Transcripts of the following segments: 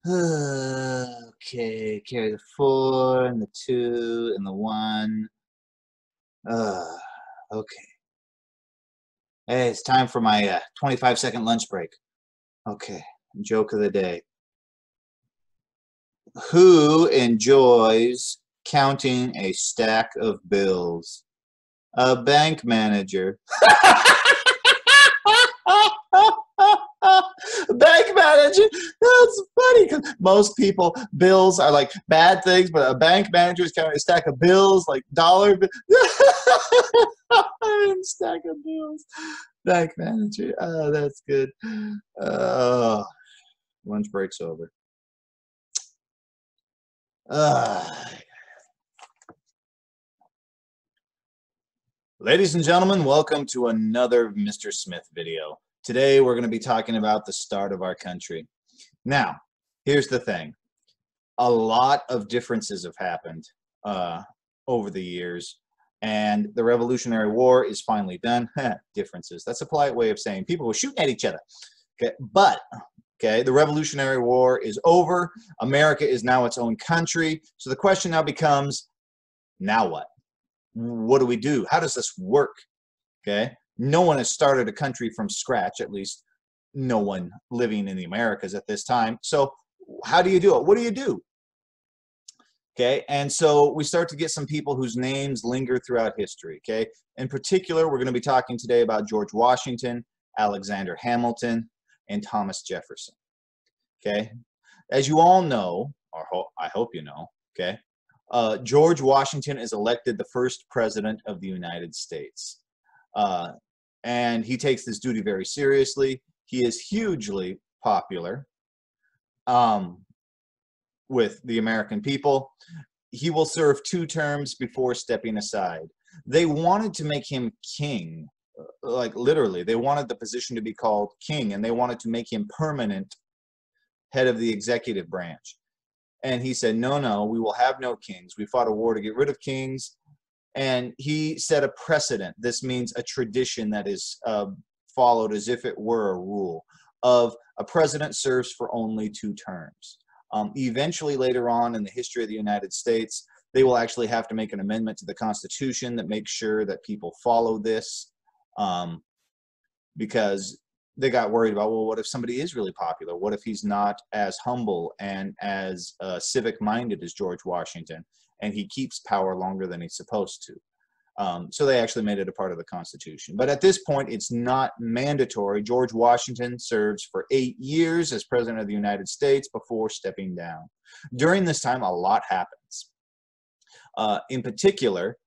Okay, carry the 4 and the 2 and the 1. Uh, okay. Hey, it's time for my 25-second lunch break. Okay, joke of the day. Who enjoys counting a stack of bills? A bank manager. Bank manager. That's funny because most people, bills are like bad things, but a bank manager is counting a stack of bills, like dollar. Stack of bills. Bank manager. Oh, that's good. Uh, Lunch break's over. Ladies and gentlemen, welcome to another Mr. Smith video. Today we're going to be talking about the start of our country. Now, here's the thing. A lot of differences have happened over the years, and the Revolutionary War is finally done. Differences. That's a polite way of saying people were shooting at each other. Okay, but the Revolutionary War is over. America is now its own country. So the question now becomes, now what? What do we do? How does this work? Okay, no one has started a country from scratch, at least no one living in the Americas at this time. So how do you do it? What do you do? Okay, and so we start to get some people whose names linger throughout history. Okay, in particular, we're going to be talking today about George Washington, Alexander Hamilton, and Thomas Jefferson. Okay, as you all know, or I hope you know, okay, George Washington is elected the first president of the United States. And he takes this duty very seriously. He is hugely popular with the American people. He will serve 2 terms before stepping aside. They wanted to make him king, like literally. They wanted the position to be called king, and they wanted to make him permanent head of the executive branch. And he said, no, we will have no kings. We fought a war to get rid of kings. And he set a precedent. This means a tradition that is followed as if it were a rule of a president serves for only 2 terms. Eventually, later on in the history of the United States, they will actually have to make an amendment to the Constitution that makes sure that people follow this, because they got worried about, well, what if somebody is really popular? What if he's not as humble and as civic-minded as George Washington, and he keeps power longer than he's supposed to? So they actually made it a part of the Constitution. But at this point, it's not mandatory. George Washington serves for 8 years as President of the United States before stepping down. During this time, a lot happens. In particular,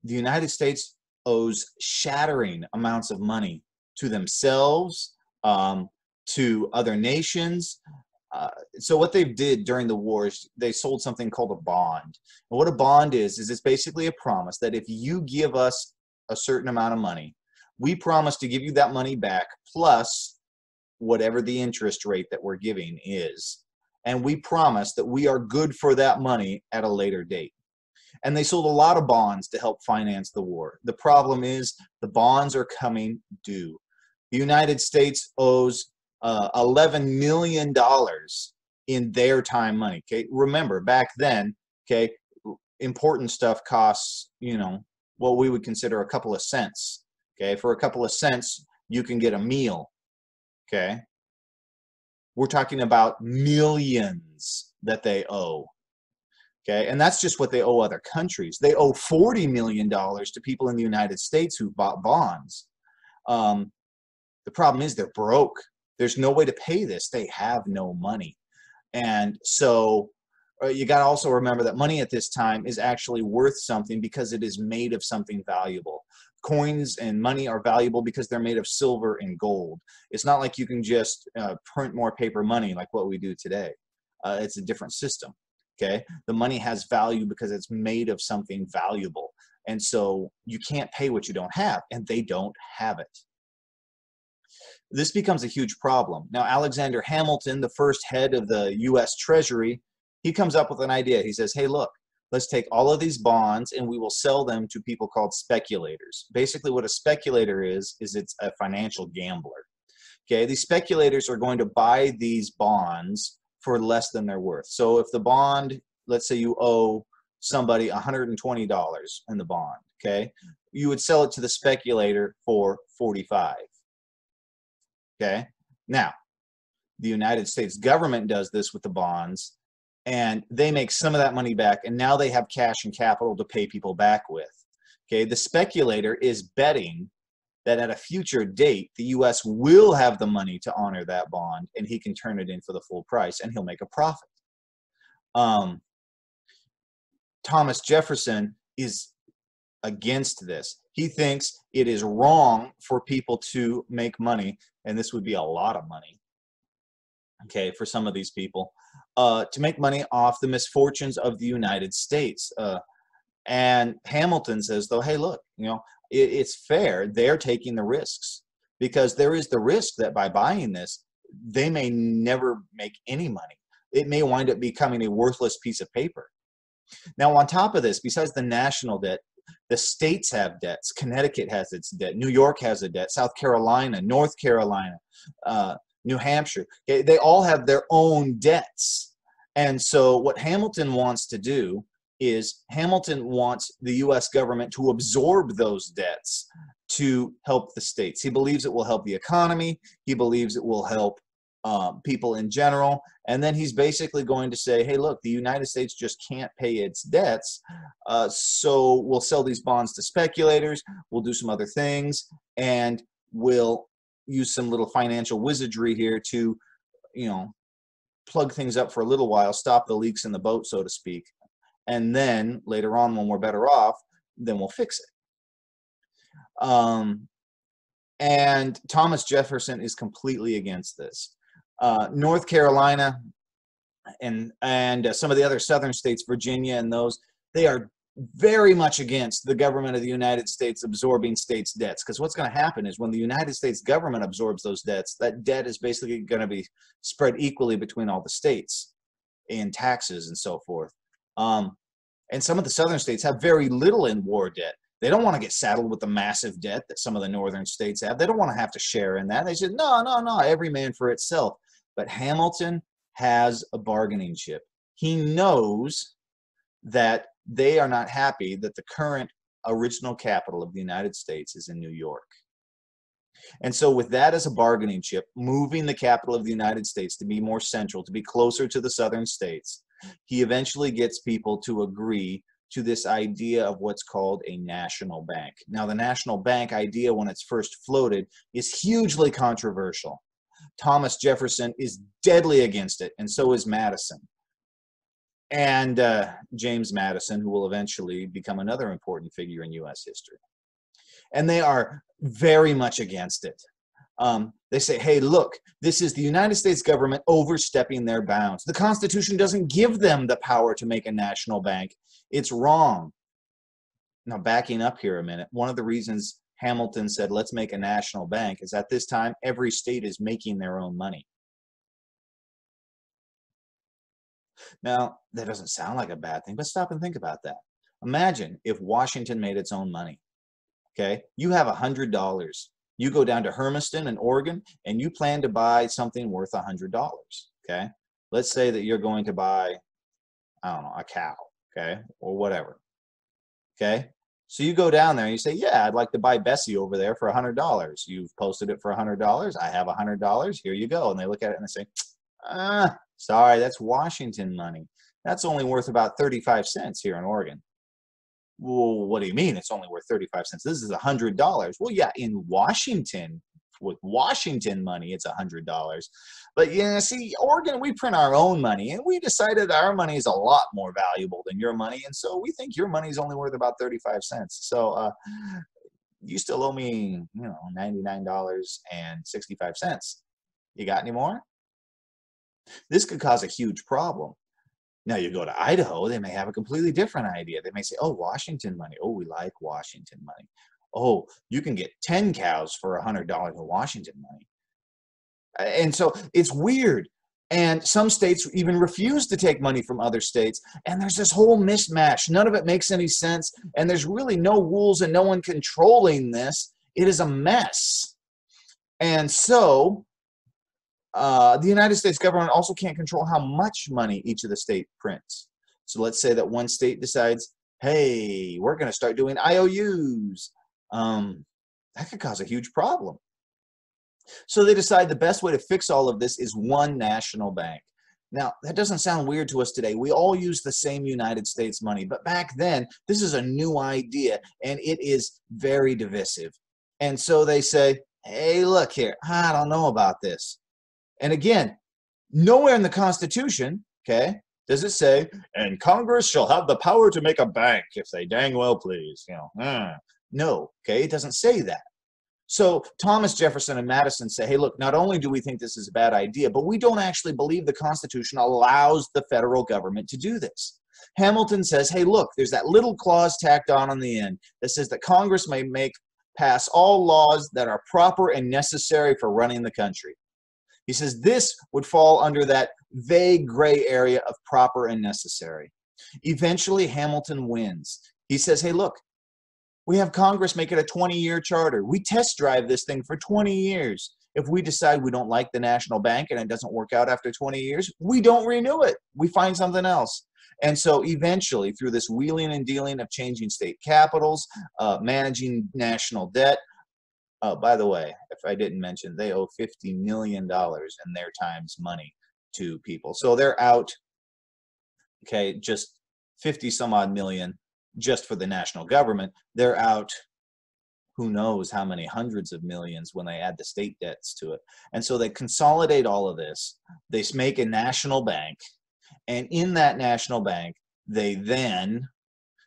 the United States owes shattering amounts of money to themselves, to other nations. So what they did during the wars, they sold something called a bond. And what a bond is it's basically a promise that if you give us a certain amount of money, we promise to give you that money back plus whatever the interest rate that we're giving is. And we promise that we are good for that money at a later date. And they sold a lot of bonds to help finance the war. The problem is the bonds are coming due. The United States owes $11 million in their time money. Okay, remember back then, okay, important stuff costs, what we would consider a couple of cents. Okay, for a couple of cents, you can get a meal. Okay, we're talking about millions that they owe. Okay, and that's just what they owe other countries. They owe $40 million to people in the United States who bought bonds. The problem is they're broke. There's no way to pay this. They have no money. And so you got to also remember that money at this time is actually worth something because it is made of something valuable. Coins and money are valuable because they're made of silver and gold. It's not like you can just print more paper money like what we do today. It's a different system. Okay, the money has value because it's made of something valuable. And so you can't pay what you don't have, and they don't have it. This becomes a huge problem. Now, Alexander Hamilton, the first head of the U.S. Treasury, he comes up with an idea. He says, hey, look, let's take all of these bonds and we will sell them to people called speculators. Basically, what a speculator is it's a financial gambler. Okay, these speculators are going to buy these bonds for less than they're worth. So if the bond, let's say you owe somebody $120 in the bond, okay, you would sell it to the speculator for $45. Okay. Now, the United States government does this with the bonds, and they make some of that money back, and now they have cash and capital to pay people back with. Okay. The speculator is betting that at a future date, the U.S. will have the money to honor that bond, and he can turn it in for the full price, and he'll make a profit. Thomas Jefferson is against this. He thinks it is wrong for people to make money, and this would be a lot of money, okay, for some of these people, to make money off the misfortunes of the United States. And Hamilton says, though, hey, look, you know, it's fair. They're taking the risks, because there is the risk that by buying this, they may never make any money. It may wind up becoming a worthless piece of paper. Now, on top of this, besides the national debt, the states have debts. Connecticut has its debt. New York has a debt. South Carolina, North Carolina, New Hampshire. They all have their own debts. And so what Hamilton wants to do is Hamilton wants the U.S. government to absorb those debts to help the states. He believes it will help the economy. He believes it will help people in general. And then he's basically going to say, hey, look, the United States just can't pay its debts. So we'll sell these bonds to speculators. We'll do some other things. And we'll use some little financial wizardry here to, you know, plug things up for a little while, stop the leaks in the boat, so to speak. And then later on, when we're better off, then we'll fix it. And Thomas Jefferson is completely against this. North Carolina and some of the other southern states, Virginia and those, they are very much against the government of the United States absorbing states' debts. Because what's going to happen is when the United States government absorbs those debts, that debt is basically going to be spread equally between all the states in taxes and so forth. And some of the southern states have very little in war debt. They don't want to get saddled with the massive debt that some of the northern states have. They don't want to have to share in that. They said, no, every man for itself. But Hamilton has a bargaining chip. He knows that they are not happy that the current original capital of the United States is in New York. And so with that as a bargaining chip, moving the capital of the United States to be more central, to be closer to the southern states, he eventually gets people to agree to this idea of what's called a national bank. Now, the national bank idea, when it's first floated, is hugely controversial. Thomas Jefferson is deadly against it, and so is Madison. And James Madison, who will eventually become another important figure in U.S. history. And they are very much against it. They say, hey, look, this is the United States government overstepping their bounds. The Constitution doesn't give them the power to make a national bank. It's wrong. Now, backing up here a minute, one of the reasons Hamilton said, let's make a national bank, is at this time, every state is making their own money. Now, that doesn't sound like a bad thing, but stop and think about that. Imagine if Washington made its own money. Okay, you have $100. You go down to Hermiston in Oregon, and you plan to buy something worth $100. Okay, let's say that you're going to buy, I don't know, a cow, okay, or whatever. Okay, so you go down there and you say, yeah, I'd like to buy Bessie over there for $100. You've posted it for $100. I have $100. Here you go. And they look at it and they say, sorry, that's Washington money. That's only worth about 35 cents here in Oregon. Well, what do you mean it's only worth 35 cents? This is $100. Well, yeah, in Washington, with Washington money, it's $100. But yeah, see, Oregon, we print our own money, and we decided our money is a lot more valuable than your money, and so we think your money is only worth about 35 cents. So you still owe me, you know, $99.65. You got any more? This could cause a huge problem. Now you go to Idaho, they may have a completely different idea. They may say, oh, Washington money. Oh, we like Washington money. Oh, you can get 10 cows for $100 of Washington money. And so it's weird. And some states even refuse to take money from other states. And there's this whole mismatch. None of it makes any sense. And there's really no rules and no one controlling this. It is a mess. And so The United States government also can't control how much money each of the state prints. So let's say that one state decides, hey, we're going to start doing IOUs. That could cause a huge problem. So they decide the best way to fix all of this is one national bank. Now, that doesn't sound weird to us today. We all use the same United States money, but back then, this is a new idea, and it is very divisive. And so they say, hey, look here, I don't know about this. And again, nowhere in the Constitution, okay, does it say, and Congress shall have the power to make a bank if they dang well please. No, okay, it doesn't say that. So Thomas Jefferson and Madison say, hey, look, not only do we think this is a bad idea, but we don't actually believe the Constitution allows the federal government to do this. Hamilton says, hey, look, there's that little clause tacked on the end that says that Congress may pass all laws that are proper and necessary for running the country. He says this would fall under that vague gray area of proper and necessary. Eventually, Hamilton wins. He says, hey, look, we have Congress make it a 20-year charter. We test drive this thing for 20 years. If we decide we don't like the national bank and it doesn't work out after 20 years, we don't renew it. We find something else. And so eventually, through this wheeling and dealing of changing state capitals, managing national debt, by the way, if I didn't mention, they owe $50 million in their time's money to people. So they're out, okay, just 50 some odd million just for the national government. They're out who knows how many hundreds of millions when they add the state debts to it. And so they consolidate all of this. They make a national bank. And in that national bank, they then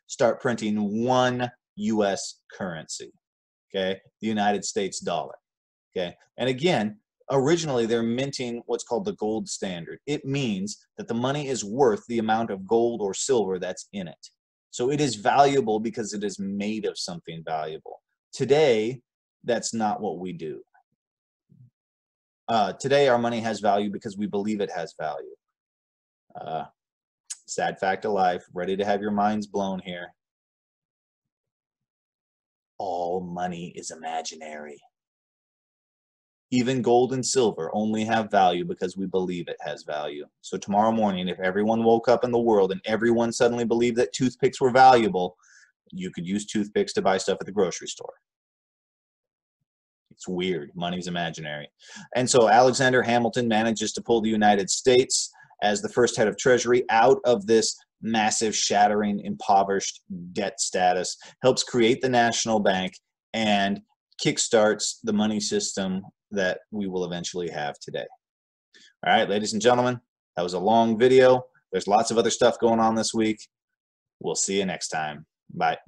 start printing one U.S. currency. Okay, the United States dollar. Okay, and again, originally they're minting what's called the gold standard. It means that the money is worth the amount of gold or silver that's in it. So it is valuable because it is made of something valuable. Today, that's not what we do. Today, our money has value because we believe it has value. Sad fact of life, ready to have your minds blown here. All money is imaginary. Even gold and silver only have value because we believe it has value. So tomorrow morning, if everyone woke up in the world and everyone suddenly believed that toothpicks were valuable, you could use toothpicks to buy stuff at the grocery store. It's weird. Money's imaginary. And so Alexander Hamilton manages to pull the United States as the first head of Treasury out of this massive, shattering, impoverished debt status, helps create the national bank, and kickstarts the money system that we will eventually have today. All right, ladies and gentlemen, that was a long video. There's lots of other stuff going on this week. We'll see you next time. Bye.